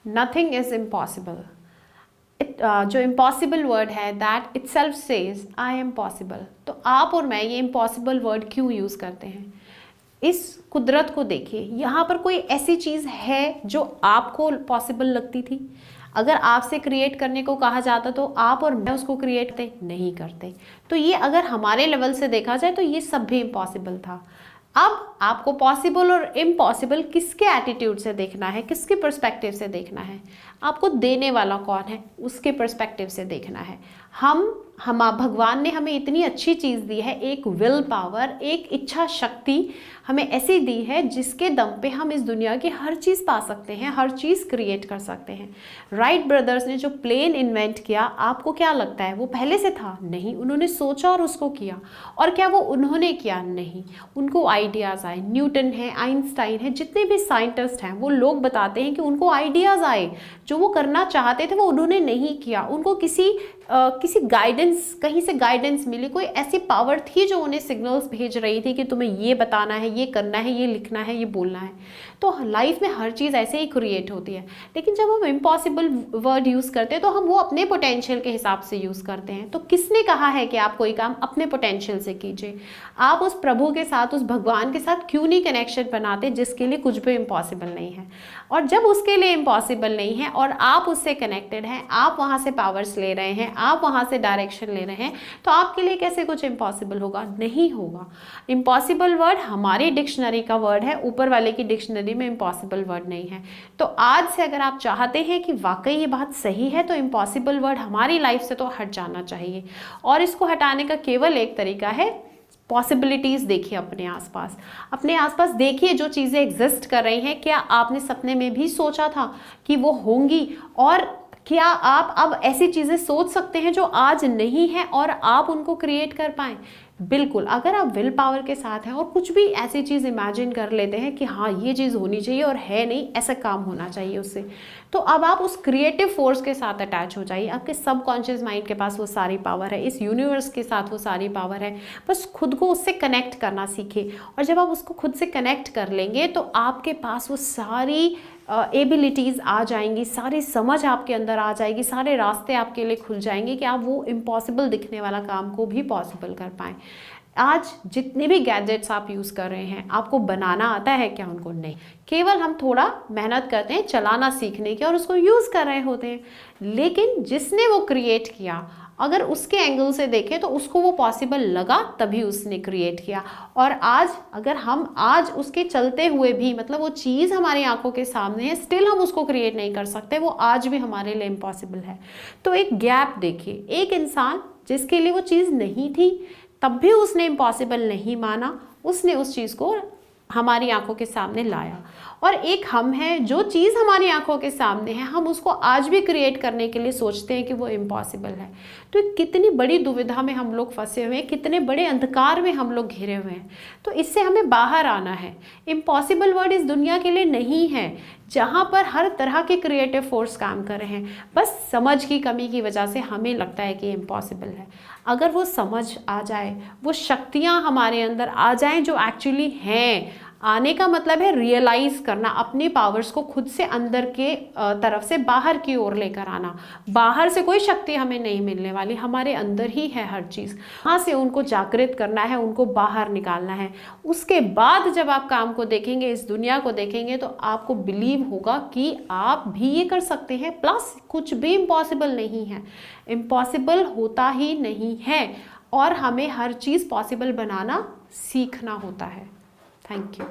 Nothing is impossible. जो impossible word है that it self says I am possible. तो आप और मैं ये इम्पॉसिबल वर्ड क्यों यूज़ करते हैं? इस कुदरत को देखिए, यहाँ पर कोई ऐसी चीज़ है जो आपको पॉसिबल लगती थी? अगर आपसे क्रिएट करने को कहा जाता तो आप और मैं उसको क्रिएट नहीं करते। तो ये अगर हमारे लेवल से देखा जाए तो ये सब भी इम्पॉसिबल था। अब आपको पॉसिबल और इम्पॉसिबल किसके एटीट्यूड से देखना है, किसके पर्सपेक्टिव से देखना है? आपको देने वाला कौन है उसके पर्सपेक्टिव से देखना है। हम भगवान ने हमें इतनी अच्छी चीज़ दी है, एक विल पावर, एक इच्छा शक्ति हमें ऐसी दी है जिसके दम पे हम इस दुनिया की हर चीज़ पा सकते हैं, हर चीज़ क्रिएट कर सकते हैं। राइट ब्रदर्स ने जो प्लेन इन्वेंट किया, आपको क्या लगता है वो पहले से था? नहीं, उन्होंने सोचा और उसको किया। और क्या वो उन्होंने किया? नहीं, उनको आइडियाज़ आए। न्यूटन है, आइंस्टाइन है, जितने भी साइंटिस्ट हैं वो लोग बताते हैं कि उनको आइडियाज़ आए, जो वो करना चाहते थे वो उन्होंने नहीं किया। उनको किसी गाइडेंस, कहीं से गाइडेंस मिली, कोई ऐसी पावर थी जो उन्हें सिग्नल्स भेज रही थी कि तुम्हें ये बताना है, ये करना है, ये लिखना है, ये बोलना है। तो लाइफ में हर चीज़ ऐसे ही क्रिएट होती है। लेकिन जब हम इम्पॉसिबल वर्ड यूज़ करते हैं तो हम वो अपने पोटेंशियल के हिसाब से यूज़ करते हैं। तो किसने कहा है कि आप कोई काम अपने पोटेंशियल से कीजिए? आप उस प्रभु के साथ, उस भगवान के साथ क्यों नहीं कनेक्शन बनाते जिसके लिए कुछ भी इम्पॉसिबल नहीं है? और जब उसके लिए इम्पॉसिबल नहीं है और आप उससे कनेक्टेड हैं, आप वहाँ से पावर्स ले रहे हैं, आप वहाँ से डायरेक्शन ले रहे हैं, तो आपके लिए कैसे कुछ इम्पॉसिबल होगा? नहीं होगा। इम्पॉसिबल वर्ड हमारी डिक्शनरी का वर्ड है, ऊपर वाले की डिक्शनरी में इम्पॉसिबल वर्ड नहीं है। तो आज से अगर आप चाहते हैं कि वाकई ये बात सही है तो इम्पॉसिबल वर्ड हमारी लाइफ से तो हट जाना चाहिए। और इसको हटाने का केवल एक तरीका है, पॉसिबिलिटीज़ देखिए अपने आसपास देखिए जो चीज़ें एग्जिस्ट कर रही हैं। क्या आपने सपने में भी सोचा था कि वो होंगी? और क्या आप अब ऐसी चीज़ें सोच सकते हैं जो आज नहीं है और आप उनको क्रिएट कर पाएँ? बिल्कुल। अगर आप विल पावर के साथ हैं और कुछ भी ऐसी चीज़ इमेजिन कर लेते हैं कि हाँ ये चीज़ होनी चाहिए और है नहीं, ऐसा काम होना चाहिए उससे, तो अब आप उस क्रिएटिव फोर्स के साथ अटैच हो जाइए। आपके सबकॉन्शियस माइंड के पास वो सारी पावर है, इस यूनिवर्स के साथ वो सारी पावर है। बस खुद को उससे कनेक्ट करना सीखिए। और जब आप उसको खुद से कनेक्ट कर लेंगे तो आपके पास वो सारी एबिलिटीज़ आ जाएंगी, सारी समझ आपके अंदर आ जाएगी, सारे रास्ते आपके लिए खुल जाएंगे कि आप वो इम्पॉसिबल दिखने वाला काम को भी पॉसिबल कर पाएँ। आज जितने भी गैजेट्स आप यूज़ कर रहे हैं, आपको बनाना आता है क्या? उनको नहीं, केवल हम थोड़ा मेहनत करते हैं चलाना सीखने की और उसको यूज़ कर रहे होते हैं। लेकिन जिसने वो क्रिएट किया, अगर उसके एंगल से देखें तो उसको वो पॉसिबल लगा तभी उसने क्रिएट किया। और आज अगर हम आज उसके चलते हुए भी, मतलब वो चीज़ हमारी आंखों के सामने है, स्टिल हम उसको क्रिएट नहीं कर सकते, वो आज भी हमारे लिए इम्पॉसिबल है। तो एक गैप देखिए, एक इंसान जिसके लिए वो चीज़ नहीं थी तब भी उसने इम्पॉसिबल नहीं माना, उसने उस चीज़ को हमारी आंखों के सामने लाया। और एक हम हैं, जो चीज़ हमारी आंखों के सामने है हम उसको आज भी क्रिएट करने के लिए सोचते हैं कि वो इम्पॉसिबल है। तो कितनी बड़ी दुविधा में हम लोग फंसे हुए हैं, कितने बड़े अंधकार में हम लोग घिरे हुए हैं। तो इससे हमें बाहर आना है। इम्पॉसिबल वर्ड इस दुनिया के लिए नहीं है जहाँ पर हर तरह के क्रिएटिव फोर्स काम कर रहे हैं। बस समझ की कमी की वजह से हमें लगता है कि इम्पॉसिबल है। अगर वो समझ आ जाए, वो शक्तियाँ हमारे अंदर आ जाएं जो एक्चुअली हैं, आने का मतलब है रियलाइज़ करना, अपनी पावर्स को खुद से अंदर के तरफ से बाहर की ओर लेकर आना। बाहर से कोई शक्ति हमें नहीं मिलने वाली, हमारे अंदर ही है हर चीज़। वहाँ से उनको जागृत करना है, उनको बाहर निकालना है। उसके बाद जब आप काम को देखेंगे, इस दुनिया को देखेंगे, तो आपको बिलीव होगा कि आप भी ये कर सकते हैं। प्लस कुछ भी इम्पॉसिबल नहीं है, इम्पॉसिबल होता ही नहीं है। और हमें हर चीज़ पॉसिबल बनाना सीखना होता है। Thank you.